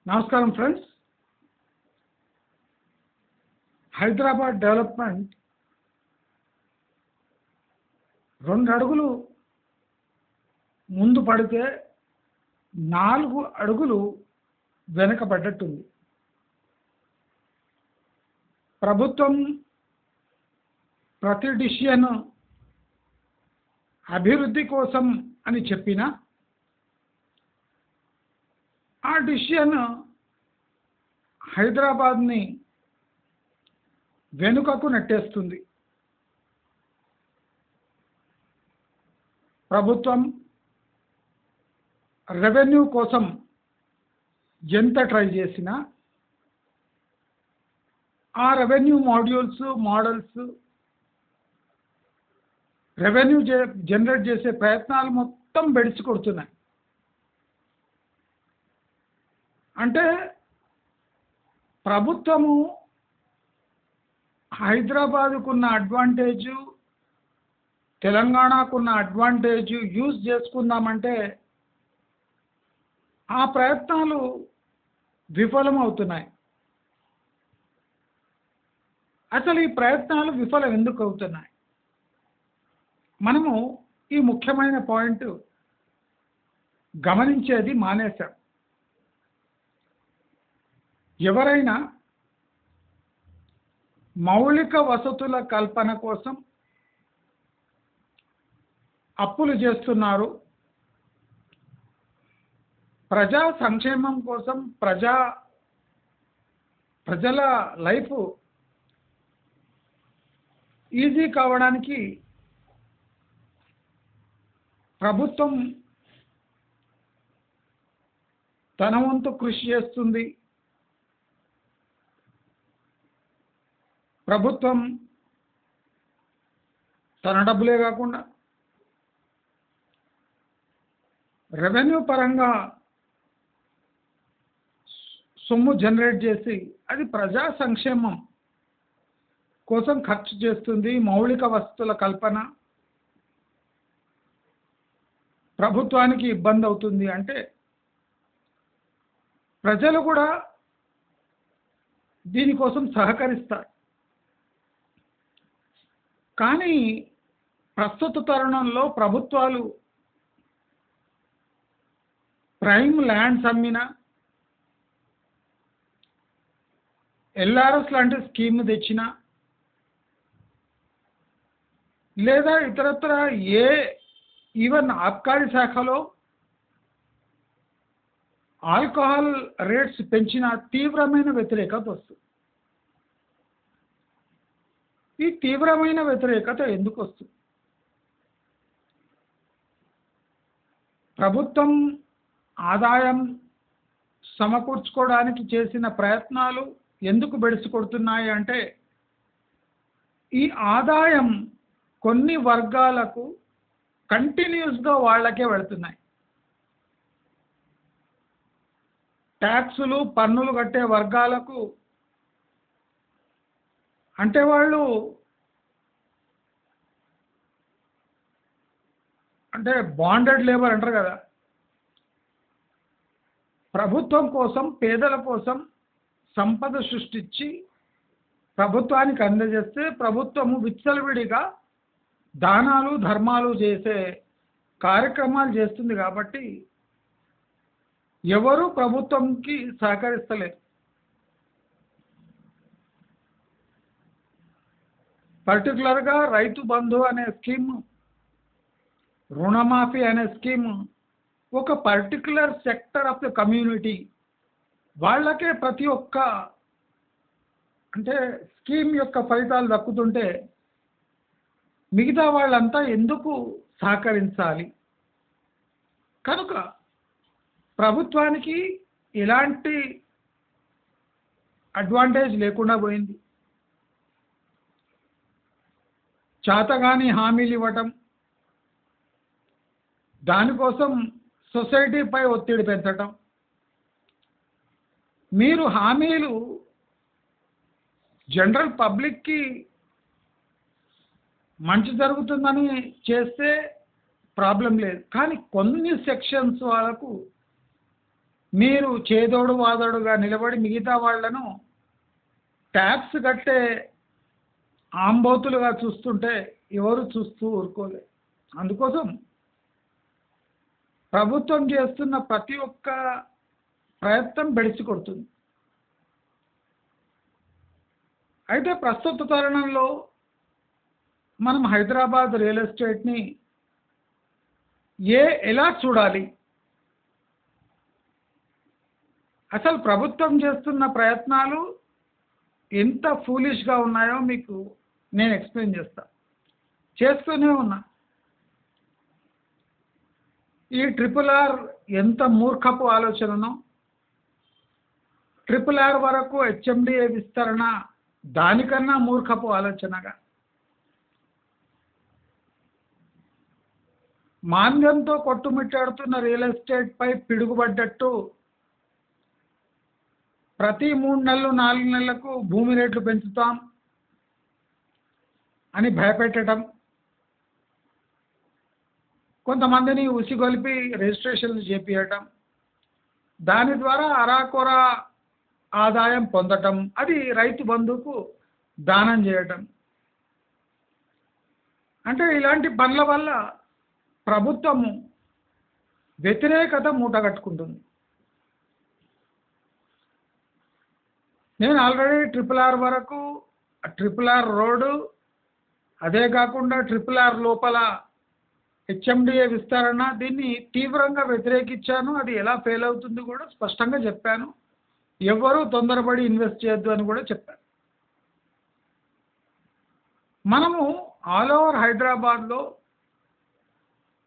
నమస్కారం friends. Hyderabad development 2 అడుగులు ముందు పడితే 4 అడుగులు వెనకబడ్డట్టుంది. ప్రభుత్వం ప్రతి డిసిషన్ అభివృద్ధి కోసం అని చెప్పినా ఆ డిసిషన్ హైదరాబాద్ని వెనుకకు నెట్టేస్తుంది. ప్రభుత్వం రెవెన్యూ కోసం ఎంత ట్రై చేసినా ఆ రెవెన్యూ మోడల్స్ రెవెన్యూ జనరేట్ చేసే ప్రయత్నాలు మొత్తం బెడిసి కొడుతున్నాయి. అంటే ప్రభుత్వము హైదరాబాద్కున్న అడ్వాంటేజ్, తెలంగాణకున్న అడ్వాంటేజ్ యూజ్ చేసుకుందామంటే ఆ ప్రయత్నాలు విఫలమవుతున్నాయి. అసలు ఈ ప్రయత్నాలు విఫలం ఎందుకు అవుతున్నాయి? మనము ఈ ముఖ్యమైన పాయింట్ గమనించేది మానేశాం. ఎవరైనా మౌలిక వసతుల కల్పన కోసం అప్పులు చేస్తున్నారు, ప్రజా సంక్షేమం కోసం ప్రజల లైఫ్ ఈజీ కావడానికి ప్రభుత్వం తన వంతు కృషి చేస్తుంది. ప్రభుత్వం తన డబ్బులే కాకుండా రెవెన్యూ పరంగా సొమ్ము జనరేట్ చేసి అది ప్రజా సంక్షేమం కోసం ఖర్చు చేస్తుంది. మౌలిక వసతుల కల్పన ప్రభుత్వానికి ఇబ్బంది అవుతుంది అంటే ప్రజలు కూడా దీనికోసం సహకరిస్తారు. కానీ ప్రస్తుత తరుణంలో ప్రభుత్వాలు ప్రైమ్ ల్యాండ్స్ అమ్మినా, ఎల్ఆర్ఎస్ లాంటి స్కీమ్ తెచ్చినా, లేదా ఇతరత్ర ఈవెన్ ఆబ్కారీ శాఖలో ఆల్కహాల్ రేట్స్ పెంచిన తీవ్రమైన వ్యతిరేకత వస్తుంది. ఈ తీవ్రమైన వ్యతిరేకత ఎందుకు వస్తుంది? ప్రభుత్వం ఆదాయం సమకూర్చుకోవడానికి చేసిన ప్రయత్నాలు ఎందుకు బెడిసి కొడుతున్నాయి అంటే ఈ ఆదాయం కొన్ని వర్గాలకు కంటిన్యూస్గా వాళ్ళకే వెళుతున్నాయి. ట్యాక్సులు పన్నులు కట్టే వర్గాలకు అంటే వాళ్ళు బాండెడ్ లేబర్ అంటారు కదా, ప్రభుత్వం కోసం పేదల కోసం సంపద సృష్టించి ప్రభుత్వానికి అందజేస్తే ప్రభుత్వము విచ్చలవిడిగా దానాలు ధర్మాలు చేసే కార్యక్రమాలు చేస్తుంది. కాబట్టి ఎవరు ప్రభుత్వంకి సహకరిస్తలేరు. పర్టికులర్గా రైతు బంధు అనే స్కీమ్, రుణమాఫీ అనే స్కీమ్ ఒక particular sector of the community వాళ్ళకే ప్రతి ఒక్క స్కీమ్ యొక్క ఫలితాలు దక్కుతుంటే మిగతా వాళ్ళంతా ఎందుకు సహకరించాలి? కనుక ప్రభుత్వానికి ఎలాంటి అడ్వాంటేజ్ లేకుండా పోయింది. చాతగాని హామీలు ఇవ్వటం, దానికోసం సొసైటీపై ఒత్తిడి పెంచటం, మీరు హామీలు జనరల్ పబ్లిక్కి మంచి జరుగుతుందని చేస్తే ప్రాబ్లం లేదు, కానీ కొన్ని సెక్షన్స్ వాళ్ళకు మీరు చేదోడు వాదోడుగా నిలబడి మిగతా వాళ్ళను ట్యాక్స్ కట్టే ఆంబోతులుగా చూస్తుంటే ఎవరు చూస్తూ ఊరుకోలేదు. అందుకోసం ప్రభుత్వం చేస్తున్న ప్రతి ఒక్క ప్రయత్నం బెడిసి కొడుతుంది. అయితే ప్రస్తుత తరుణంలో మనం హైదరాబాద్ రియల్ ఎస్టేట్ని ఎలా చూడాలి, అసలు ప్రభుత్వం చేస్తున్న ప్రయత్నాలు ఎంత ఫూలిష్గా ఉన్నాయో మీకు నేను ఎక్స్ప్లెయిన్ చేస్తూనే ఉన్నా. ఈ RRR ఎంత మూర్ఖపు ఆలోచననో, RRR వరకు HMDA విస్తరణ దానికన్నా మూర్ఖపు ఆలోచనగా, మాంద్యంతో కొట్టుమిట్టాడుతున్న రియల్ ఎస్టేట్ పై పిడుగుపడ్డట్టు ప్రతి 3 నెలలు 4 నెలలకు భూమి రేట్లు పెంచుతాం అని భయపెట్టడం, కొంతమందిని ఉసిగొలిపి రిజిస్ట్రేషన్లు చేపియటం, దాని ద్వారా అరాకొర ఆదాయం పొందటం, అది రైతు బంధుకు దానం చేయటం. అంటే ఇలాంటి పనుల వల్ల ప్రభుత్వము వ్యతిరేకత మూటగట్టుకుంటుంది. నేను ఆల్రెడీ RRR వరకు, RRR రోడ్డు, అదే కాకుండా RRR లోపల HMDA విస్తరణ, దీన్ని తీవ్రంగా వ్యతిరేకించాను. అది ఎలా ఫెయిల్ అవుతుంది కూడా స్పష్టంగా చెప్పాను. ఎవరు తొందరపడి ఇన్వెస్ట్ చేయొద్దు అని కూడా చెప్పాను. మనము ఆల్ ఓవర్ హైదరాబాద్లో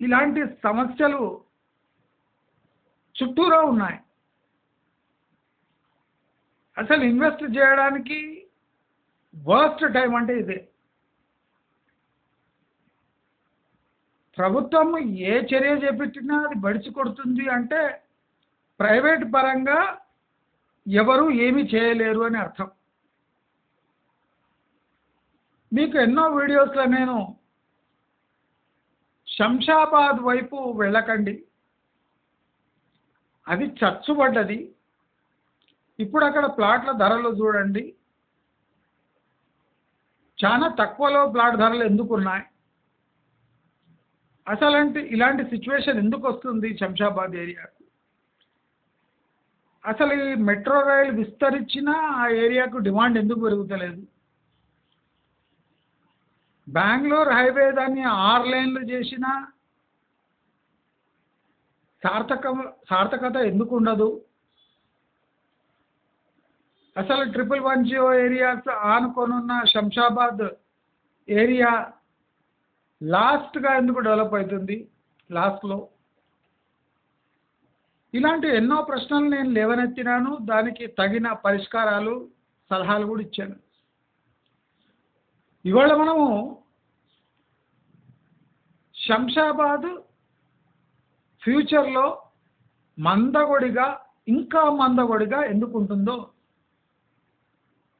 ఇలాంటి సమస్యలు చుట్టూరా ఉన్నాయి. అసలు ఇన్వెస్ట్ చేయడానికి వర్స్ట్ టైం అంటే ఇదే. ప్రభుత్వం ఏ చర్య చేపట్టినా అది బడిసి కొడుతుంది అంటే ప్రైవేట్ పరంగా ఎవరు ఏమీ చేయలేరు అని అర్థం. మీకు ఎన్నో వీడియోస్లో నేను శంషాబాద్ వైపు వెళ్ళకండి, అది చచ్చుబడ్డది, ఇప్పుడు అక్కడ ప్లాట్ల ధరలు చూడండి, చాలా తక్కువలో ప్లాట్ ధరలు ఎందుకు ఉన్నాయి, అసలు ఇలాంటి సిచ్యువేషన్ ఎందుకు వస్తుంది శంషాబాద్ ఏరియాకు, అసలు ఈ మెట్రో రైలు విస్తరించినా ఆ ఏరియాకు డిమాండ్ ఎందుకు పెరుగుతలేదు, బెంగళూరు హైవే దాన్ని 6 లేన్లు చేసినా సార్థకత ఎందుకు ఉండదు, అసలు 1110 ఏరియాస్ ఆనుకొనున్న శంషాబాద్ ఏరియా లాస్ట్గా ఎందుకు డెవలప్ అవుతుంది లాస్ట్లో. ఇలాంటి ఎన్నో ప్రశ్నలు నేను లేవనెత్తినాను, దానికి తగిన పరిష్కారాలు సలహాలు కూడా ఇచ్చాను. ఇవాళ మనము శంషాబాద్ ఫ్యూచర్లో మందగొడిగా, ఇంకా మందగొడిగా ఎందుకు ఉంటుందో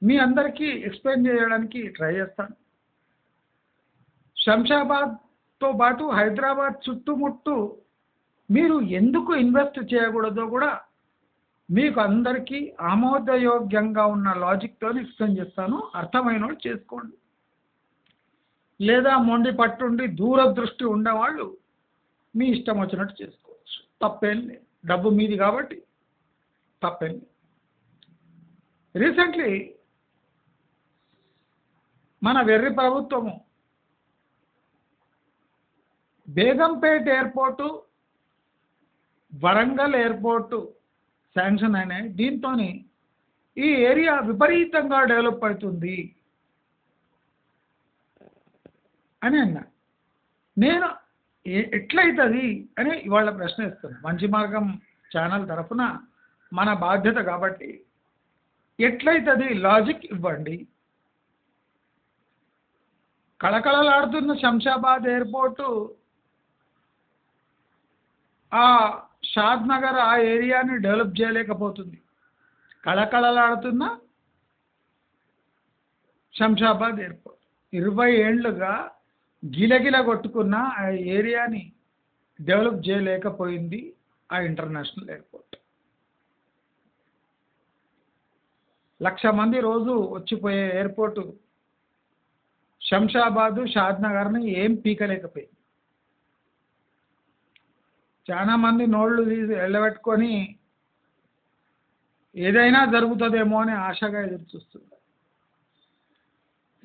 మీ అందరికీ ఎక్స్ప్లెయిన్ చేయడానికి ట్రై చేస్తాను. శంషాబాద్తో పాటు హైదరాబాద్ చుట్టుముట్టు మీరు ఎందుకు ఇన్వెస్ట్ చేయకూడదో కూడా మీకు అందరికీ ఆమోదయోగ్యంగా ఉన్న లాజిక్తో ఎక్స్ప్లెయిన్ చేస్తాను. అర్థమైన వాళ్ళు చేసుకోండి, లేదా మొండి పట్టుండి దూరదృష్టి ఉండేవాళ్ళు మీ ఇష్టం వచ్చినట్టు చేసుకోవచ్చు, తప్పేం లేదు. డబ్బు మీది కాబట్టి తప్పేం లేదు. రీసెంట్లీ మన వెర్రి ప్రభుత్వము Begumpet airport, Warangal airport sanction అయినాయి. దీంతో ఈ ఏరియా విపరీతంగా డెవలప్ అవుతుంది అని అన్నా. నేను ఎట్లయితుంది అని ఇవాళ ప్రశ్న ఇస్తున్నాను. మంచి మార్గం ఛానల్ తరఫున మన బాధ్యత కాబట్టి ఎట్లయితుంది లాజిక్ ఇవ్వండి. కళకళలాడుతున్న శంషాబాద్ ఎయిర్పోర్టు ఆ షాద్ నగర్ ఆ ఏరియాని డెవలప్ చేయలేకపోతుంది. కళకళలాడుతున్న శంషాబాద్ ఎయిర్పోర్ట్ 20 ఏళ్లుగా గిలగిల కొట్టుకున్న ఆ ఏరియాని డెవలప్ చేయలేకపోయింది ఆ ఇంటర్నేషనల్ ఎయిర్పోర్ట్. 1,00,000 మంది రోజు వచ్చిపోయే ఎయిర్పోర్టు శంషాబాదు షాద్నగర్ని ఏం పీకలేకపోయింది. చాలా మంది నోళ్ళు తీసి వెళ్ళబెట్టుకొని ఏదైనా జరుగుతుందేమో అని ఆశగా ఎదురు చూస్తుంది.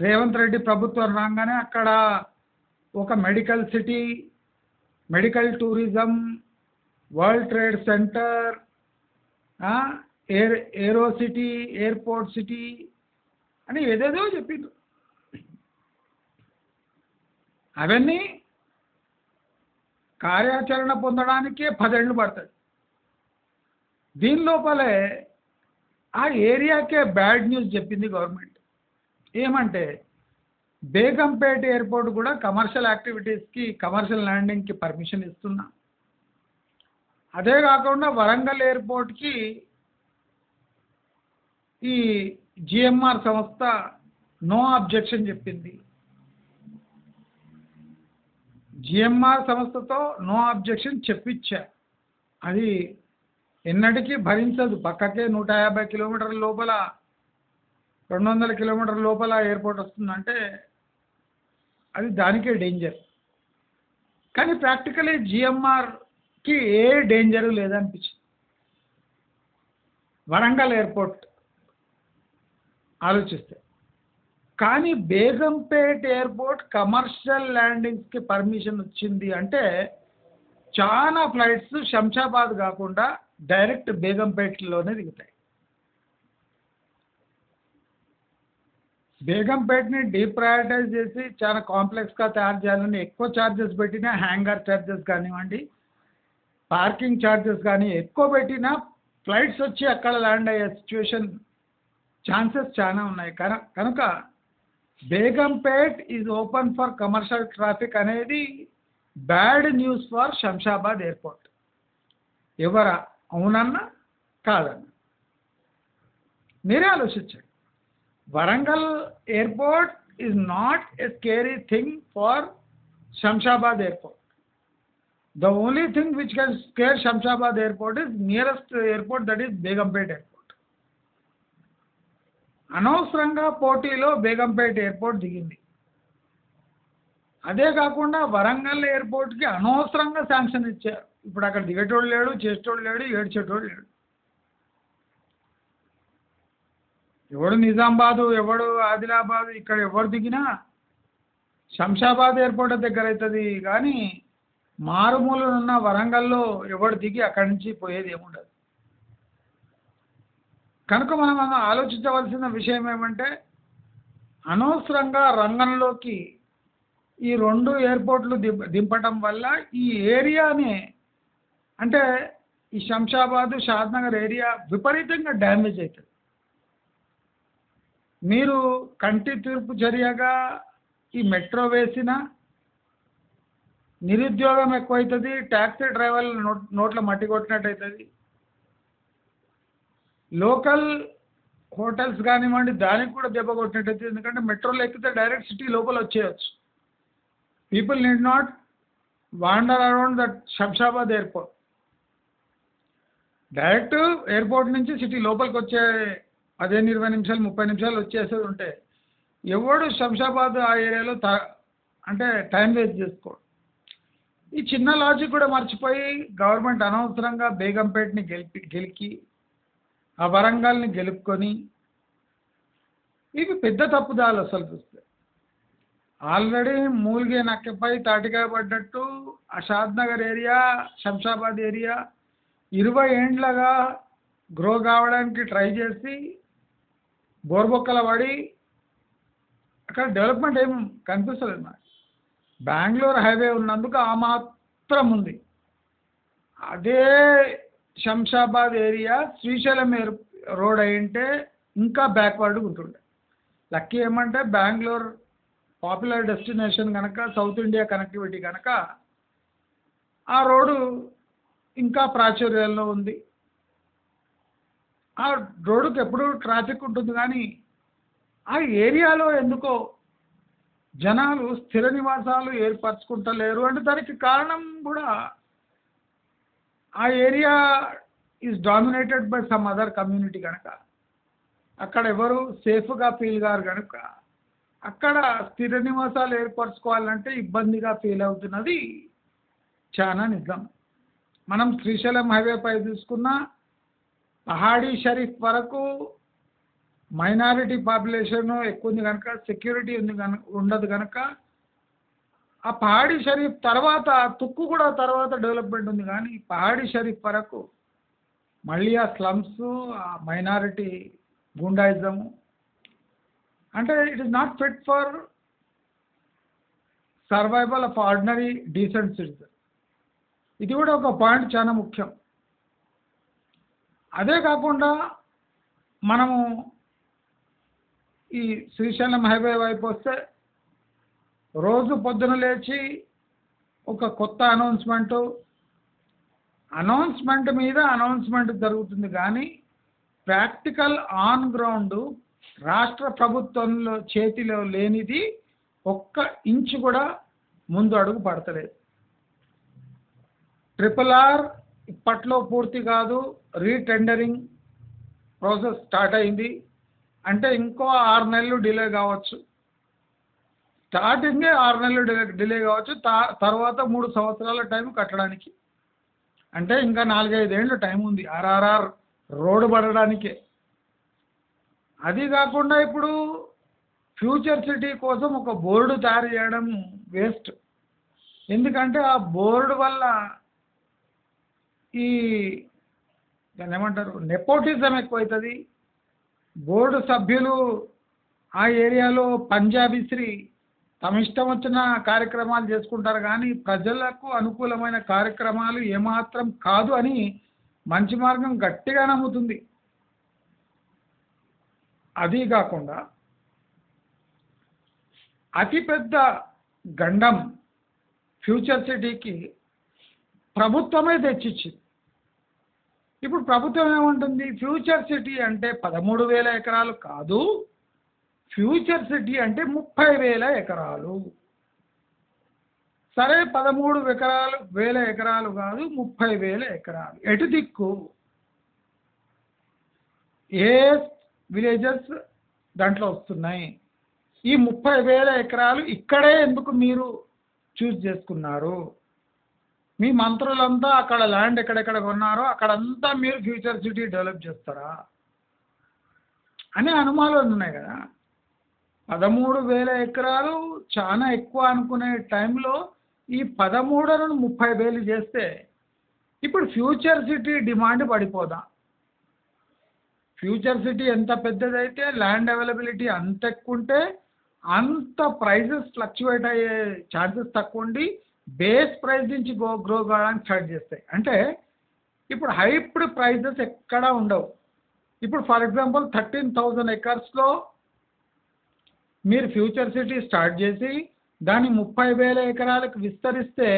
రేవంత్ రెడ్డి ప్రభుత్వం రాగానే అక్కడ ఒక medical city, medical tourism, world trade centre, aero city, airport city అని ఏదేదో చెప్పిండు. అవన్నీ కార్యాచరణ పొందడానికే 10 ఏళ్ళు పడుతుంది. దీని లోపలే ఆ ఏరియాకే బ్యాడ్ న్యూస్ చెప్పింది గవర్నమెంట్. ఏమంటే బేగంపేట ఎయిర్పోర్ట్ కూడా కమర్షియల్ యాక్టివిటీస్కి, కమర్షియల్ ల్యాండింగ్కి పర్మిషన్ ఇస్తున్నా. అదే కాకుండా వరంగల్ ఎయిర్పోర్ట్కి ఈ జిఎంఆర్ సంస్థ నో అబ్జెక్షన్ చెప్పింది. జిఎంఆర్ సంస్థతో నో అబ్జెక్షన్ చెప్పించా. అది ఎన్నటికీ భరించదు. పక్కకే 150 కిలోమీటర్ల లోపల, 200 కిలోమీటర్ల లోపల ఎయిర్పోర్ట్ వస్తుందంటే అది దానికే డేంజర్. కానీ ప్రాక్టికలీ జిఎంఆర్కి ఏ డేంజరు లేదనిపించింది. వరంగల్ ఎయిర్పోర్ట్ ఆలోచిస్తే. కానీ బేగంపేట్ ఎయిర్పోర్ట్ కమర్షియల్ ల్యాండింగ్స్కి పర్మిషన్ వచ్చింది అంటే చాలా ఫ్లైట్స్ శంషాబాద్ కాకుండా డైరెక్ట్ బేగంపేటలోనే దిగుతాయి. బేగంపేట్ని డీప్రయారిటైజ్ చేసి చాలా కాంప్లెక్స్గా తయారు చేయాలని ఎక్కువ ఛార్జెస్ పెట్టినా, హ్యాంగర్ ఛార్జెస్ కానివ్వండి, పార్కింగ్ ఛార్జెస్ కానీ ఎక్కువ పెట్టినా ఫ్లైట్స్ వచ్చి అక్కడ ల్యాండ్ అయ్యే సిచ్యువేషన్ ఛాన్సెస్ చాలా ఉన్నాయి. కనుక Begumpet is open for commercial traffic అనేది bad news for Shamshabad airport. ఎవరా అవునన్నా కాదన్నా మీరే ఆలోచించండి. Warangal airport is not a scary thing for Shamshabad airport. The only thing which can scare Shamshabad airport is nearest airport, that is Begumpet airport. అనవసరంగా పోటీలో Begumpet airport దిగింది. అదే కాకుండా వరంగల్ ఎయిర్పోర్ట్కి అనవసరంగా శాంక్షన్ ఇచ్చారు. ఇప్పుడు అక్కడ దిగేటోడు లేడు, చేసేటోడు లేడు, ఏడ్చేటోడు లేడు. ఎవడు నిజామాబాదు, ఎవడు ఆదిలాబాదు, ఇక్కడ ఎవరు దిగినా శంషాబాద్ ఎయిర్పోర్ట్ దగ్గర అవుతుంది. కానీ మారుమూలనున్న వరంగల్లో ఎవడు దిగి అక్కడి నుంచి పోయేది ఏముండదు. కనుక మనం ఆలోచించవలసిన విషయం ఏమంటే అనవసరంగా రంగంలోకి ఈ 2 ఎయిర్పోర్ట్లు దింపటం వల్ల ఈ ఏరియాని, అంటే ఈ శంషాబాదు, షాద్నగర్ ఏరియా విపరీతంగా డ్యామేజ్ అవుతుంది. మీరు కంటి తీర్పు చర్యగా ఈ మెట్రో వేసినా నిరుద్యోగం ఎక్కువవుతుంది, ట్యాక్సీ డ్రైవర్ల నోట్ల మట్టి కొట్టినట్టు అవుతుంది. లోకల్ హోటల్స్ కానివ్వండి దానికి కూడా దెబ్బ కొట్టినట్టు అవుతుంది. ఎందుకంటే మెట్రోలో ఎక్కితే డైరెక్ట్ సిటీ లోపల వచ్చేయచ్చు. People need not wander around that Shamshabad airport. Direct airport నుంచి సిటీ లోపలికి వచ్చే 15-20 నిమిషాలు 30 నిమిషాలు వచ్చేసేది ఉంటే ఎవడు శంషాబాద్ ఆ ఏరియాలో అంటే టైం వేస్ట్ చేసుకోడు. ఈ చిన్న లాజిక్ కూడా మర్చిపోయి గవర్నమెంట్ అనవసరంగా బేగంపేట్ని గెలికి ఆ వరంగల్ని గెలుపుకొని, ఇవి పెద్ద తప్పుదాలు అసలు చూస్తే. ఆల్రెడీ మూలిగే నక్కపై తాటికాయ పడ్డట్టు ఆ షాద్నగర్ ఏరియా, శంషాబాద్ ఏరియా 20 ఏండ్లుగా గ్రో కావడానికి ట్రై చేసి బోర్బొక్కల పడి అక్కడ డెవలప్మెంట్ ఏం కనిపిస్తలేదు నాకు. బెంగళూరు హైవే ఉన్నందుకు ఆ మాత్రం ఉంది. అదే శంషాబాద్ ఏరియా శ్రీశైలం రోడ్ అయింటే ఇంకా బ్యాక్వర్డ్ ఉంటుండే. లక్కీ ఏమంటే బెంగళూరు పాపులర్ డెస్టినేషన్ కనుక, సౌత్ ఇండియా కనెక్టివిటీ కనుక ఆ రోడ్డు ఇంకా ప్రాచుర్యంలో ఉంది. ఆ రోడ్డుకి ఎప్పుడు ట్రాఫిక్ ఉంటుంది. కానీ ఆ ఏరియాలో ఎందుకో జనాలు స్థిర నివాసాలు ఏర్పరచుకుంటలేరు. అంటే దానికి కారణం కూడా ఆ area is dominated by some other community కనుక అక్కడ ఎవరు సేఫ్గా ఫీల్ కారు కనుక అక్కడ స్థిర నివాసాలు ఏర్పరచుకోవాలంటే ఇబ్బందిగా ఫీల్ అవుతున్నది చాలా నిజం. మనం శ్రీశైలం హైవేపై చూసుకున్న పహాడీ షరీఫ్ వరకు మైనారిటీ పాపులేషన్ ఎక్కువ ఉంది కనుక సెక్యూరిటీ ఉంది కనుక ఉండదు కనుక ఆ పహాడీ షరీఫ్ తర్వాత తుక్కు కూడా తర్వాత డెవలప్మెంట్ ఉంది, కానీ పహాడీ షరీఫ్ వరకు మళ్ళీ ఆ స్లమ్స్, ఆ మైనారిటీ గుండాయిజము, అంటే it is not fit for survival of ordinary decent citizen. ఇది కూడా ఒక పాయింట్ చాలా ముఖ్యం. అదే కాకుండా మనము ఈ శ్రీశైలం హైవే వైపు వస్తే రోజు పొద్దున లేచి ఒక కొత్త అనౌన్స్మెంట్ మీద అనౌన్స్మెంట్ జరుగుతుంది, కానీ ప్రాక్టికల్ ఆన్ గ్రౌండ్ రాష్ట్ర ప్రభుత్వంలో చేతిలో లేనిది ఒక్క ఇంచు కూడా ముందు అడుగు పడతలేదు. RRR ఇప్పట్లో పూర్తి కాదు, రీటెండరింగ్ ప్రాసెస్ స్టార్ట్ అయింది అంటే ఇంకో 6 నెలలు డిలే కావచ్చు. స్టార్టింగే 6 నెలలు డిలే కావచ్చు, తర్వాత 3 సంవత్సరాల టైం కట్టడానికి, అంటే ఇంకా 4-5 ఏళ్ళు టైం ఉంది RRR రోడ్డు పడడానికే. అది కాకుండా ఇప్పుడు ఫ్యూచర్ సిటీ కోసం ఒక బోర్డు తయారు చేయడం వేస్ట్. ఎందుకంటే ఆ బోర్డు వల్ల ఈ దాన్ని ఏమంటారు, నెపోటిజం ఎక్కువవుతుంది. బోర్డు సభ్యులు ఆ ఏరియాలో పంజాబీశ్రీ తమ ఇష్టం వచ్చిన కార్యక్రమాలు చేసుకుంటారు, కానీ ప్రజలకు అనుకూలమైన కార్యక్రమాలు ఏమాత్రం కాదు అని మంచి మార్గం గట్టిగా నమ్ముతుంది. అది కాకుండా అతిపెద్ద గండం ఫ్యూచర్ సిటీకి ప్రభుత్వమే తెచ్చిచ్చింది. ఇప్పుడు ప్రభుత్వం ఏమంటుంది, ఫ్యూచర్ సిటీ అంటే 13,000 ఎకరాలు కాదు, ఫ్యూచర్ సిటీ అంటే 30,000 ఎకరాలు. సరే 13,000 ఎకరాలు కాదు, 30,000 ఎకరాలు. ఎటు దిక్కు ఏ విలేజెస్ దాంట్లో వస్తున్నాయి? ఈ 30,000 ఎకరాలు ఇక్కడే ఎందుకు మీరు చూస్ చేసుకున్నారు? మీ మంత్రులంతా అక్కడ ల్యాండ్ ఎక్కడెక్కడ కొన్నారో అక్కడంతా మీరు ఫ్యూచర్ సిటీ డెవలప్ చేస్తారా అనే అనుమానాలు ఉన్నాయి కదా. 13,000 ఎకరాలు చాలా ఎక్కువ అనుకునే టైంలో ఈ 13ను 30,000 చేస్తే ఇప్పుడు ఫ్యూచర్ సిటీ డిమాండ్ పడిపోదా? ఫ్యూచర్ సిటీ ఎంత పెద్దదైతే ల్యాండ్ అవైలబిలిటీ అంత ఎక్కువ ఉంటే అంత ప్రైజెస్ ఫ్లక్చువేట్ అయ్యే ఛాన్సెస్ తక్కువ ఉండి బేస్ ప్రైస్ నుంచి గ్రో కావడానికి స్టార్ట్ చేస్తాయి. అంటే ఇప్పుడు హైప్డ్ ప్రైజెస్ ఎక్కడా ఉండవు. ఇప్పుడు ఫర్ ఎగ్జాంపుల్ 13,000 ఎకర్స్లో మీరు ఫ్యూచర్ సిటీ స్టార్ట్ చేసి దాన్ని 30,000 ఎకరాలకు విస్తరిస్తే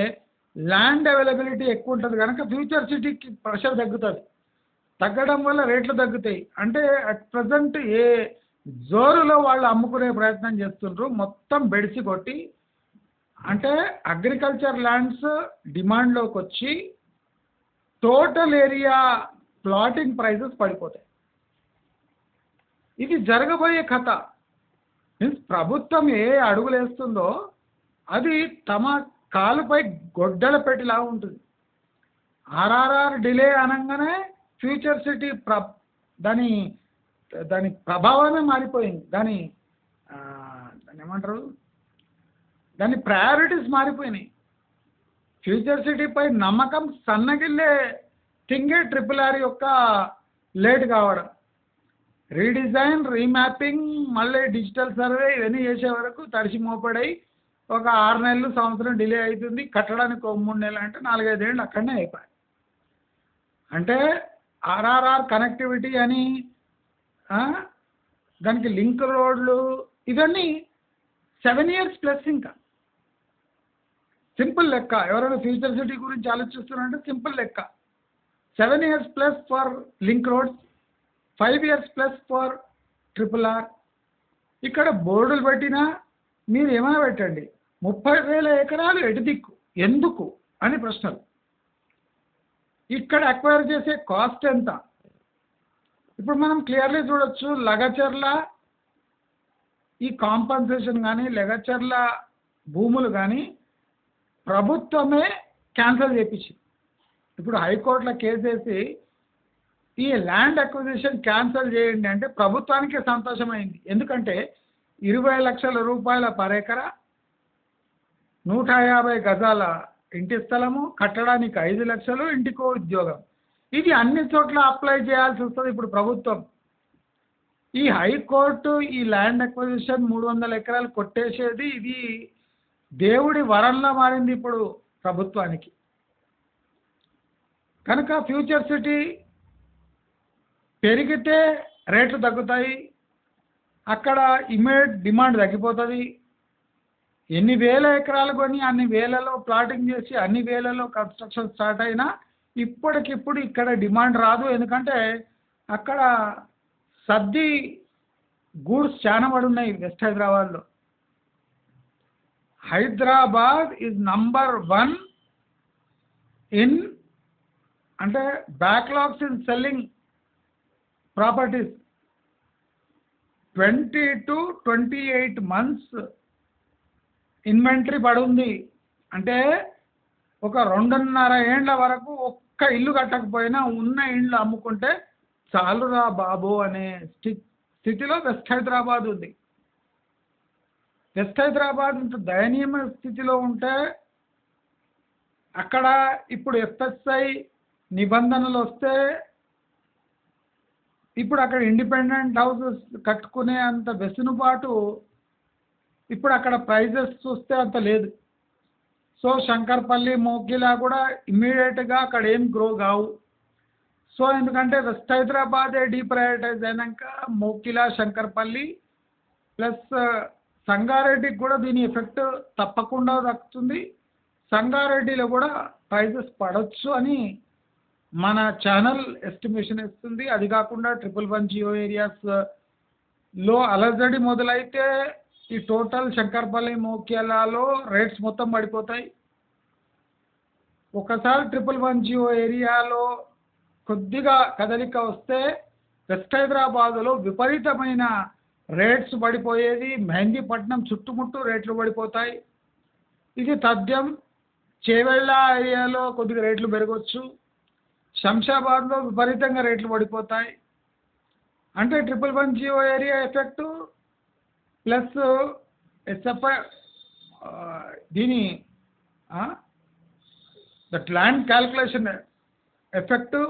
ల్యాండ్ అవైలబిలిటీ ఎక్కువ ఉంటుంది కనుక ఫ్యూచర్ సిటీకి ప్రెషర్ తగ్గుతుంది. తగ్గడం వల్ల రేట్లు తగ్గుతాయి. అంటే అట్ ప్రజెంట్ ఏ జోరులో వాళ్ళు అమ్ముకునే ప్రయత్నం చేస్తుండ్రు, మొత్తం బెడిసి కొట్టి, అంటే అగ్రికల్చర్ ల్యాండ్స్ డిమాండ్లోకి వచ్చి టోటల్ ఏరియా ప్లాటింగ్ ప్రైజెస్ పడిపోతాయి. ఇది జరగబోయే కథ. మీన్స్ ప్రభుత్వం ఏ అడుగులు వేస్తుందో అది తమ కాలుపై గొడ్డల పెట్టిలా ఉంటుంది. RRR డిలే అనగానే ఫ్యూచర్ సిటీ దాని దాని ప్రభావమే మారిపోయింది. దాని ఏమంటారు, దాని ప్రయారిటీస్ మారిపోయినాయి. ఫ్యూచర్ సిటీపై నమ్మకం సన్నగిల్లే థింగే RRR యొక్క లేట్ కావడం. రీడిజైన్, రీమ్యాపింగ్, మళ్ళీ డిజిటల్ సర్వే ఇవన్నీ చేసే వరకు తడిసి మోపడై ఒక 6 నెలలు సంవత్సరం డిలే అవుతుంది. కట్టడానికి 3 నెలలు అంటే 4-5 ఏళ్ళు అక్కడనే అయిపోయాయి. అంటే RRR కనెక్టివిటీ అని దానికి లింక్ రోడ్లు ఇవన్నీ 7 years ప్లస్. ఇంకా సింపుల్ లెక్క, ఎవరైనా ఫ్యూచర్ సిటీ గురించి ఆలోచిస్తున్నారంటే సింపుల్ లెక్క, 7 years plus for link roads, 5 years plus for RRR. ఇక్కడ బోర్డులు పెట్టినా మీరు ఏమైనా పెట్టండి, 30,000 ఎకరాలు ఎటు దిక్కు ఎందుకు అని ప్రశ్నలు. ఇక్కడ అక్వైర్ చేసే కాస్ట్ ఎంత? ఇప్పుడు మనం క్లియర్లీ చూడొచ్చు లగచర్ల ఈ కాంపన్సేషన్ కానీ లగచర్ల భూములు కానీ ప్రభుత్వమే క్యాన్సిల్ చేయించింది. ఇప్పుడు హైకోర్టులో కేసేసి ఈ ల్యాండ్ అక్విజిషన్ క్యాన్సిల్ చేయండి అంటే ప్రభుత్వానికే సంతోషమైంది. ఎందుకంటే 20 లక్షల రూపాయల పర్ ఎకరా, 150 గజాల ఇంటి స్థలము, కట్టడానికి 5 లక్షలు, ఇంటికో ఉద్యోగం. ఇది అన్ని చోట్ల అప్లై చేయాల్సి వస్తుంది ఇప్పుడు ప్రభుత్వం. ఈ హైకోర్టు ఈ ల్యాండ్ అక్విజిషన్ 300 ఎకరాలు కొట్టేసేది ఇది దేవుడి వరంలా మారింది ఇప్పుడు ప్రభుత్వానికి. కనుక ఫ్యూచర్ సిటీ పెరిగితే రేట్లు తగ్గుతాయి, అక్కడ ఇమీడియట్ డిమాండ్ తగ్గిపోతుంది. ఎన్ని వేల ఎకరాలు కొని అన్ని వేలలో ప్లాటింగ్ చేసి అన్ని వేలలో కన్స్ట్రక్షన్ స్టార్ట్ అయినా ఇప్పటికిప్పుడు ఇక్కడ డిమాండ్ రాదు. ఎందుకంటే అక్కడ సర్ది గూడ్స్ చాలా పడి ఉన్నాయి వెస్ట్ హైదరాబాద్లో. హైదరాబాద్ ఈజ్ నంబర్ 1 ఇన్ అంటే backlogs in selling properties. 20 to 28 months inventory పడి ఉంది. అంటే ఒక 2.5 ఏండ్ల వరకు ఒక్క ఇల్లు కట్టకపోయినా ఉన్న ఇండ్లు అమ్ముకుంటే చాలురా బాబు అనే స్థితిలో వెస్ట్ హైదరాబాద్ ఉంది. వెస్ట్ హైదరాబాద్ ఇంత దయనీయమైన స్థితిలో ఉంటే అక్కడ ఇప్పుడు ఎఫ్ఎస్ఐ నిబంధనలు వస్తే ఇప్పుడు అక్కడ ఇండిపెండెంట్ హౌసెస్ కట్టుకునే అంత వెసులుబాటు ఇప్పుడు అక్కడ ప్రైజెస్ చూస్తే అంత లేదు. సో శంకర్పల్లి, మోకిలా కూడా ఇమ్మీడియట్గా అక్కడ ఏం గ్రో కావు. సో ఎందుకంటే వెస్ట్ హైదరాబాదే డీప్రయారిటైజ్ అయినాక మోకిలా, శంకర్పల్లి ప్లస్ సంగారెడ్డికి కూడా దీని ఎఫెక్ట్ తప్పకుండా దక్కుతుంది. సంగారెడ్డిలో కూడా ప్రైజెస్ పడవచ్చు అని మన ఛానల్ ఎస్టిమేషన్ ఇస్తుంది. అది కాకుండా 111 జియో ఏరియాస్లో అలజడి మొదలైతే ఈ టోటల్ శంకర్పల్లి, మోక్యాలలో రేట్స్ మొత్తం పడిపోతాయి. ఒకసారి 111 జియో ఏరియాలో కొద్దిగా కదలిక వస్తే వెస్ట్ హైదరాబాదులో విపరీతమైన రేట్స్ పడిపోయేది. మెహందీపట్నం చుట్టుముట్టు రేట్లు పడిపోతాయి. ఇది తథ్యం. చేవెళ్ళ ఏరియాలో కొద్దిగా రేట్లు పెరగవచ్చు. శంషాబాద్లో విపరీతంగా రేట్లు పడిపోతాయి. అంటే 111 GO area effect plus SFI దీని దట్ ల్యాండ్ క్యాల్కులేషన్ ఎఫెక్టు,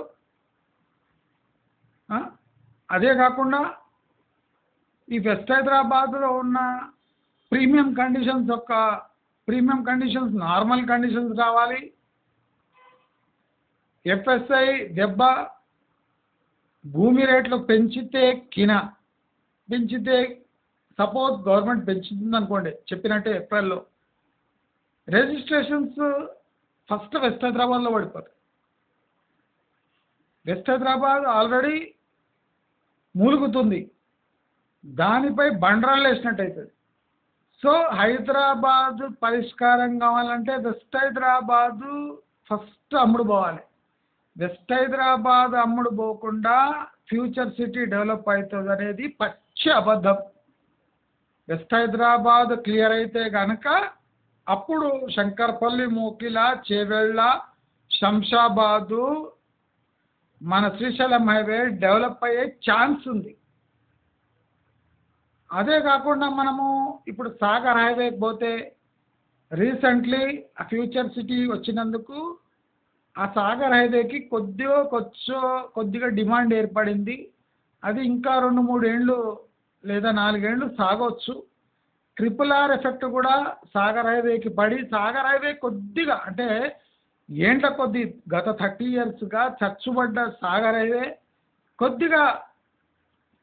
అదే కాకుండా ఈ వెస్ట్ హైదరాబాద్లో ఉన్న ప్రీమియం కండిషన్స్ నార్మల్ కండిషన్స్ కావాలి. ఎఫ్ఎస్ఐ దెబ్బ భూమి రేట్లు పెంచితే సపోజ్ గవర్నమెంట్ పెంచుతుంది అనుకోండి, చెప్పినట్టే ఏప్రిల్లో రిజిస్ట్రేషన్స్ ఫస్ట్ వెస్ట్ హైదరాబాద్లో పడిపోతాయి. వెస్ట్ హైదరాబాద్ ఆల్రెడీ మూలుగుతుంది, దానిపై బండరాళ్ళు వేసినట్టు అవుతుంది. సో హైదరాబాద్ పరిష్కారం కావాలంటే వెస్ట్ హైదరాబాదు ఫస్ట్ అమ్ముడు పోవాలి. వెస్ట్ హైదరాబాద్ అమ్ముడు పోకుండా ఫ్యూచర్ సిటీ డెవలప్ అవుతుంది అనేది పచ్చి అబద్ధం. వెస్ట్ హైదరాబాద్ క్లియర్ అయితే కనుక అప్పుడు శంకర్పల్లి, మోకిలా, చేవెళ్ళ, శంషాబాదు, మన శ్రీశైలం హైవే డెవలప్ అయ్యే ఛాన్స్ ఉంది. అదే కాకుండా మనము ఇప్పుడు సాగర్ హైవేకి పోతే రీసెంట్లీ ఆ ఫ్యూచర్ సిటీ వచ్చినందుకు ఆ సాగర్ హైవేకి కొద్దిగా డిమాండ్ ఏర్పడింది. అది ఇంకా 2-3 ఏండ్లు లేదా 4 ఏండ్లు సాగవచ్చు. RRR ఎఫెక్ట్ కూడా సాగర్ హైవేకి పడి సాగర్ హైవే కొద్దిగా అంటే ఏండ్ల కొద్ది గత 30 yearsగా చచ్చుబడ్డ సాగర్ హైవే కొద్దిగా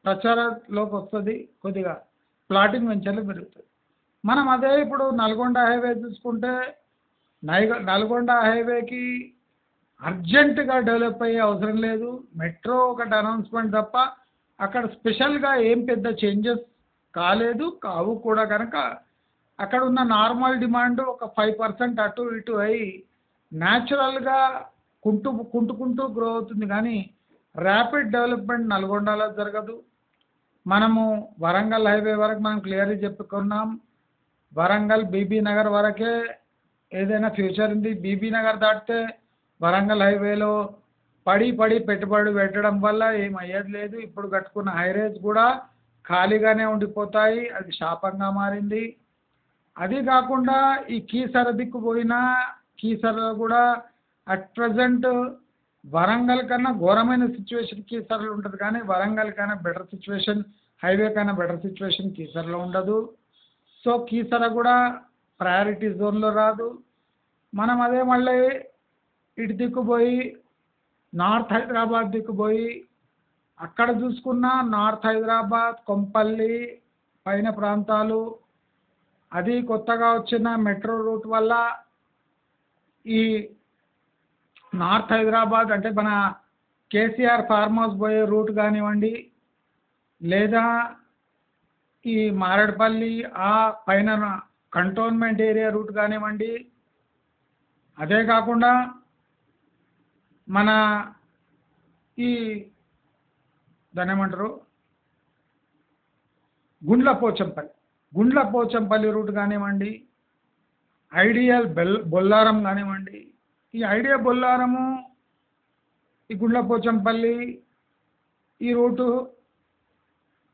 ప్రచారంలోకి వస్తుంది, కొద్దిగా ప్లాటింగ్ వెంచర్లు పెరుగుతుంది. మనం అదే ఇప్పుడు నల్గొండ హైవే చూసుకుంటే నల్గొండ హైవేకి అర్జెంటుగా డెవలప్ అయ్యే అవసరం లేదు. మెట్రో ఒకటి అనౌన్స్మెంట్ తప్ప అక్కడ స్పెషల్గా ఏం పెద్ద చేంజెస్ కావు కూడా. కనుక అక్కడ ఉన్న నార్మల్ డిమాండ్ ఒక 5% అటు ఇటు అయి న్యాచురల్గా కుంటూ గ్రో అవుతుంది. కానీ ర్యాపిడ్ డెవలప్మెంట్ నల్గొండలో జరగదు. మనము వరంగల్ హైవే వరకు మనం క్లియర్గా చెప్పుకున్నాం. వరంగల్ బీబీ నగర్ వరకే ఏదైనా ఫ్యూచర్ ఉంది. బీబీ నగర్ దాటితే వరంగల్ హైవేలో పడి పడి పెట్టుబడి పెట్టడం వల్ల ఏం అయ్యేది లేదు. ఇప్పుడు కట్టుకున్న హైరేజ్ కూడా ఖాళీగానే ఉండిపోతాయి. అది శాపంగా మారింది. అది కాకుండా ఈ కీసర దిక్కు పోయినా కీసరలో కూడా అట్ ప్రజెంట్ వరంగల్ కన్నా ఘోరమైన సిచ్యువేషన్ కీసరలో ఉంటుంది, కానీ వరంగల్ కన్నా బెటర్ సిచ్యువేషన్, హైవే కన్నా బెటర్ సిచ్యువేషన్ కీసరలో ఉండదు. సో కీసర కూడా ప్రయారిటీ జోన్లో రాదు. మనం అదే మళ్ళీ ఇటు దిక్కుపోయి నార్త్ హైదరాబాద్ దిక్కుపోయి అక్కడ చూసుకున్న నార్త్ హైదరాబాద్, కొంపల్లి పైన ప్రాంతాలు, అది కొత్తగా వచ్చిన మెట్రో రూట్ వల్ల ఈ నార్త్ హైదరాబాద్ అంటే మన కేసీఆర్ ఫార్మ్ హౌస్ పోయే రూట్ కానివ్వండి, లేదా ఈ మారేడుపల్లి ఆ పైన కంటోన్మెంట్ ఏరియా రూట్ కానివ్వండి, అదే కాకుండా మన ఈ దాన్ని ఏమంటారు గుండ్లపోచంపల్లి రూట్ కానివ్వండి, ఐడియల్ బొల్లారం కానివ్వండి, ఈ ఐడియా బొల్లారము ఈ గుండ్లపోచంపల్లి ఈ రూటు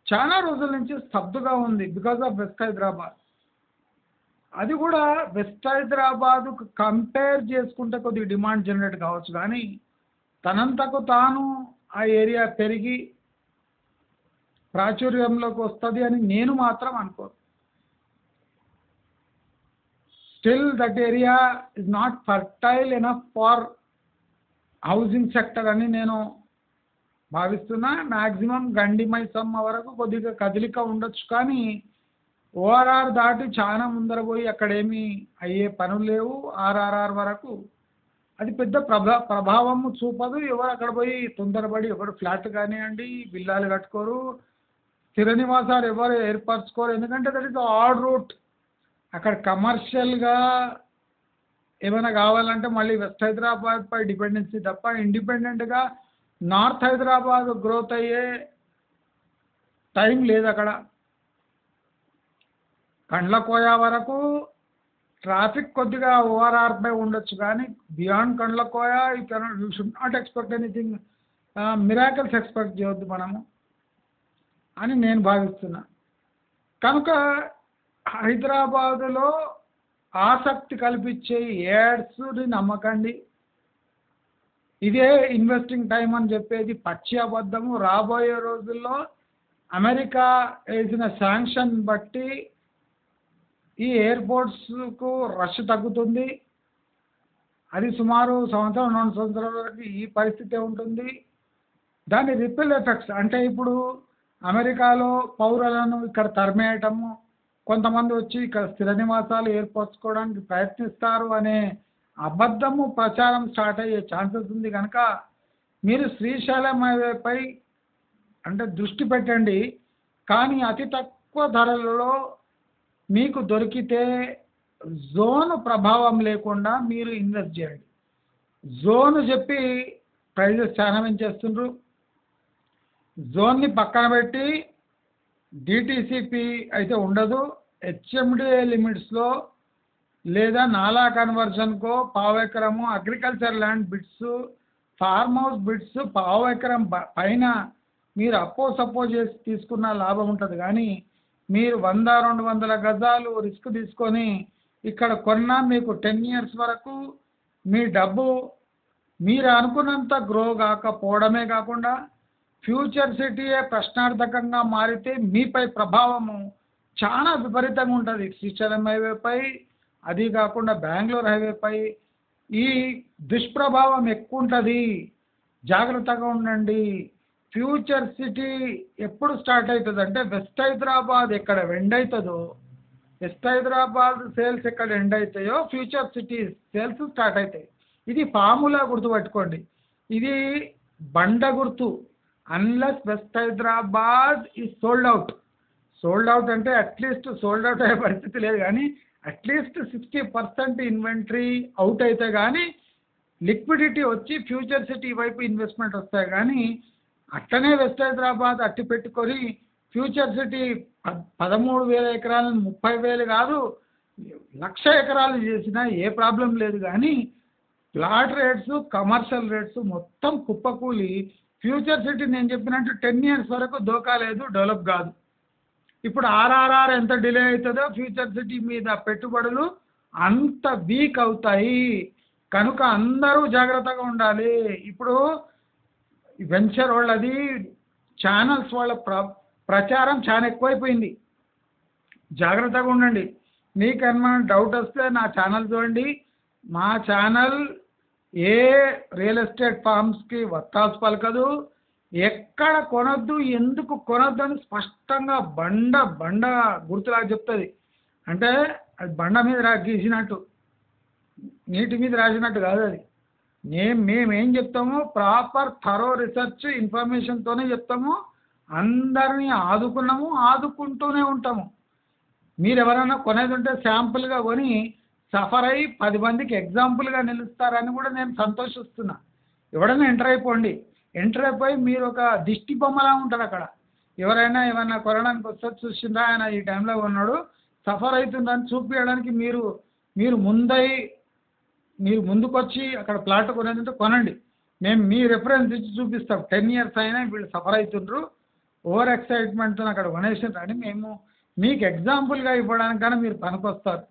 చాలా రోజుల నుంచి స్తబ్దుగా ఉంది బికాజ్ ఆఫ్ వెస్ట్ హైదరాబాద్. అది కూడా వెస్ట్ హైదరాబాద్ కంపేర్ చేసుకుంటే కొద్దిగా డిమాండ్ జనరేట్ కావచ్చు, కానీ తనంతకు తాను ఆ ఏరియా పెరిగి ప్రాచుర్యంలోకి వస్తుంది అని నేను మాత్రం అనుకోను. Still that area is not fertile enough for housing sector అని నేను భావిస్తున్నా. మ్యాక్సిమం గండి మైసమ్మ వరకు కొద్దిగా కదలిక ఉండొచ్చు, కానీ ఓఆర్ఆర్ దాటి చాలా ముందర పోయి అక్కడేమీ అయ్యే పనులు లేవు. ఆర్ఆర్ఆర్ వరకు అది పెద్ద ప్రభావం చూపదు. ఎవరు అక్కడ పోయి తొందరపడి ఎవరు ఫ్లాట్ కానివ్వండి విల్లాలు కట్టుకోరు, స్థిర నివాసాలు ఎవరు ఏర్పరచుకోరు. ఎందుకంటే దట్ ఈస్ ఆడ్ రూట్. అక్కడ కమర్షియల్గా ఏమైనా కావాలంటే మళ్ళీ వెస్ట్ హైదరాబాద్ పై డిపెండెన్సీ తప్ప ఇండిపెండెంట్గా నార్త్ హైదరాబాద్ గ్రోత్ అయ్యే టైం లేదు అక్కడ. కండ్లకోయ వరకు ట్రాఫిక్ కొద్దిగా ఓఆర్ఆర్ పై ఉండొచ్చు, కానీ beyond Kandlakoya you should not expect anything, miracles expect చేయొద్దు మనము అని నేను భావిస్తున్నా. కనుక హైదరాబాదులో ఆసక్తి కల్పించే యాడ్స్ని నమ్మకండి. ఇదే ఇన్వెస్టింగ్ టైం అని చెప్పేది పచ్చి అబద్ధము. రాబోయే రోజుల్లో అమెరికా వేసిన శాంక్షన్ బట్టి ఈ ఎయిర్పోర్ట్స్కు రష్ తగ్గుతుంది. అది సుమారు సంవత్సరం 2 సంవత్సరాల వరకు ఈ పరిస్థితే ఉంటుంది. దాని రిపెల్ ఎఫెక్ట్స్ అంటే ఇప్పుడు అమెరికాలో పౌరులను ఇక్కడ తరిమేయటము, కొంతమంది వచ్చి ఇక్కడ స్థిర నివాసాలు ఏర్పరచుకోవడానికి ప్రయత్నిస్తారు అనే అబద్ధము ప్రచారం స్టార్ట్ అయ్యే ఛాన్సెస్ ఉంది. కనుక మీరు శ్రీశైలం హైవేపై అంటే దృష్టి పెట్టండి, కానీ అతి తక్కువ ధరలలో మీకు దొరికితే జోన్ ప్రభావం లేకుండా మీరు ఇన్వెస్ట్ చేయండి. జోన్ చెప్పి ప్రైజెస్ చాలా పెంచేస్తుండ్రు. జోన్ని పక్కన పెట్టి డిటిసిపి అయితే ఉండదు, హెచ్ఎండిఏ లిమిట్స్లో లేదా నాలా కన్వర్జన్కో పావు ఎకరము agriculture land bits, farm house bits పావు ఎకరం పైన మీరు సపో చేసి తీసుకున్న లాభం ఉంటుంది. కానీ మీరు 100-200 గజాలు రిస్క్ తీసుకొని ఇక్కడ కొన్నా మీకు 10 years వరకు మీ డబ్బు మీరు అనుకున్నంత గ్రో కాకపోవడమే కాకుండా ఫ్యూచర్ సిటీయే ప్రశ్నార్థకంగా మారితే మీపై ప్రభావము చాలా విపరీతంగా ఉంటుంది. శ్రీశైలం హైవేపై, అది కాకుండా బెంగళూరు హైవేపై ఈ దుష్ప్రభావం ఎక్కువ ఉంటుంది. జాగ్రత్తగా ఉండండి. ఫ్యూచర్ సిటీ ఎప్పుడు స్టార్ట్ అవుతుంది అంటే వెస్ట్ హైదరాబాద్ ఎక్కడ ఎండ్ అవుతుందో, వెస్ట్ హైదరాబాద్ సేల్స్ ఎక్కడ ఎండ్ అవుతాయో ఫ్యూచర్ సిటీ సేల్స్ స్టార్ట్ అవుతాయి. ఇది ఫార్ములా గుర్తుపెట్టుకోండి. ఇది బండ గుర్తు. Unless west Hyderabad is sold out అంటే అట్లీస్ట్ సోల్డ్ అవుట్ అయ్యే పరిస్థితి లేదు, కానీ అట్లీస్ట్ 60% ఇన్వెంటరీ అవుట్ అయితే కానీ లిక్విడిటీ వచ్చి ఫ్యూచర్ సిటీ వైపు ఇన్వెస్ట్మెంట్ వస్తాయి. కానీ అట్లనే వెస్ట్ హైదరాబాద్ అట్టి పెట్టుకొని ఫ్యూచర్ సిటీ 13,000 ఎకరాలను 30,000 కాదు 1,00,000 ఎకరాలు చేసినా ఏ ప్రాబ్లం లేదు. కానీ ప్లాట్ రేట్స్ కమర్షియల్ రేట్స్ మొత్తం కుప్పకూలి ఫ్యూచర్ సిటీ నేను చెప్పినట్టు 10 ఇయర్స్ వరకు దోకా లేదు, డెవలప్ కాదు. ఇప్పుడు ఆర్ఆర్ఆర్ ఎంత డిలే అవుతుందో ఫ్యూచర్ సిటీ మీద పెట్టుబడులు అంత వీక్ అవుతాయి. కనుక అందరూ జాగ్రత్తగా ఉండాలి. ఇప్పుడు వెంచర్ వాళ్ళది ఛానల్స్ వాళ్ళ ప్రచారం చాలా ఎక్కువైపోయింది. జాగ్రత్తగా ఉండండి. మీకేమన్నా డౌట్ వస్తే నా ఛానల్ చూడండి. మా ఛానల్ ఏ రియల్ ఎస్టేట్ ఫార్మ్స్కి వత్తాసు పలకదు. ఎక్కడ కొనొద్దు, ఎందుకు కొనొద్దు అని స్పష్టంగా బండ గుర్తులాగా చెప్తుంది. అంటే అది బండ మీద గీసినట్టు, నీటి మీద రాసినట్టు కాదు. అది మేమేం చెప్తామో ప్రాపర్ థరో రీసెర్చ్ ఇన్ఫర్మేషన్తోనే చెప్తాము. అందరినీ ఆదుకుంటూనే ఉంటాము. మీరు ఎవరైనా కొనేది ఉంటే శాంపుల్గా కొని సఫర్ అయ్యి 10 మందికి ఎగ్జాంపుల్గా నిలుస్తారని కూడా నేను సంతోషిస్తున్నా. ఎవడైనా ఎంటర్ అయిపోండి. ఎంటర్ అయిపోయి మీరు ఒక దిష్టి బొమ్మలా ఉంటారు అక్కడ. ఎవరైనా ఏమన్నా కొనడానికి వస్తే చూసిందా ఆయన ఈ టైంలో ఉన్నాడు సఫర్ అవుతుందని చూపించడానికి మీరు ముందుకొచ్చి అక్కడ ప్లాట్ కొనేదంటే కొనండి. మేము మీ రెఫరెన్స్ ఇచ్చి చూపిస్తాం. 10 ఇయర్స్ అయినా వీళ్ళు సఫర్ అవుతుండ్రు, ఓవర్ ఎక్సైట్మెంట్తో అక్కడ కొనేసిండ్రు అని మేము మీకు ఎగ్జాంపుల్గా ఇవ్వడానికైనా మీరు పనికొస్తారు.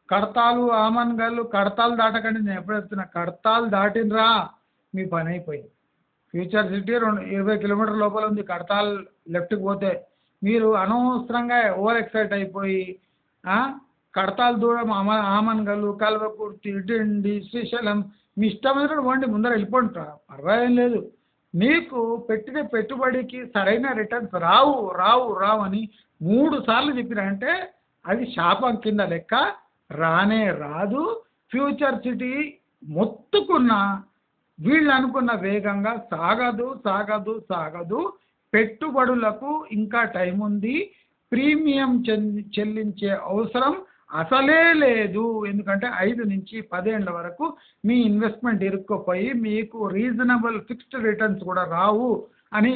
కడతాలు ఆమన్గాళ్ళు కడతాలు దాటకండి. నేను ఎప్పుడు చెప్తున్నా, కడతాలు దాటినరా మీ పని అయిపోయింది. ఫ్యూచర్ సిటీ 20 కిలోమీటర్ లోపల ఉంది. కడతాల్ లెఫ్ట్కి పోతే మీరు అనవసరంగా ఓవర్ ఎక్సైట్ అయిపోయి కడతాల్ దూరం ఆమన్గల్లు కల్వకుర్తి డిండి శ్రీశైలం మీ ఇష్టమైన పోండి, ముందర వెళ్ళిపోండి, పర్వాలేదు లేదు. మీకు పెట్టిన పెట్టుబడికి సరైన రిటర్న్స్ రావు అని 3 సార్లు చెప్పినంటే అది శాపం కింద లెక్క. రానే రాదు. ఫ్యూచర్ సిటీ మొత్తుకున్న వీళ్ళు అనుకున్న వేగంగా సాగదు. పెట్టుబడులకు ఇంకా టైం ఉంది. ప్రీమియం చెల్లించే అవసరం అసలే లేదు. ఎందుకంటే 5 నుంచి 10 ఏళ్ళ వరకు మీ ఇన్వెస్ట్మెంట్ ఇరుక్కుపోయి మీకు రీజనబుల్ ఫిక్స్డ్ రిటర్న్స్ కూడా రావు అని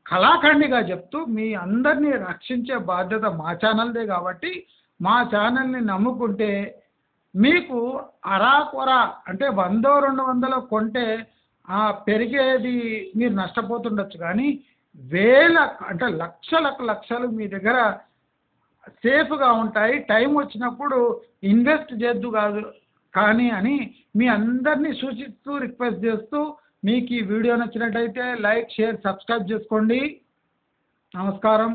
కళాఖండిగా చెప్తూ మీ అందరినీ రక్షించే బాధ్యత మా ఛానల్దే. కాబట్టి మా ఛానల్ని నమ్ముకుంటే మీకు అరాకొర అంటే 100-200 కొంటే పెరిగేది మీరు నష్టపోతుండొచ్చు. కానీ అంటే లక్షలు మీ దగ్గర సేఫ్గా ఉంటాయి. టైం వచ్చినప్పుడు ఇన్వెస్ట్ చేద్దు కాదు కానీ అని మీ అందరినీ సూచిస్తూ రిక్వెస్ట్ చేస్తూ మీకు ఈ వీడియో నచ్చినట్టయితే లైక్, షేర్, సబ్స్క్రైబ్ చేసుకోండి. నమస్కారం.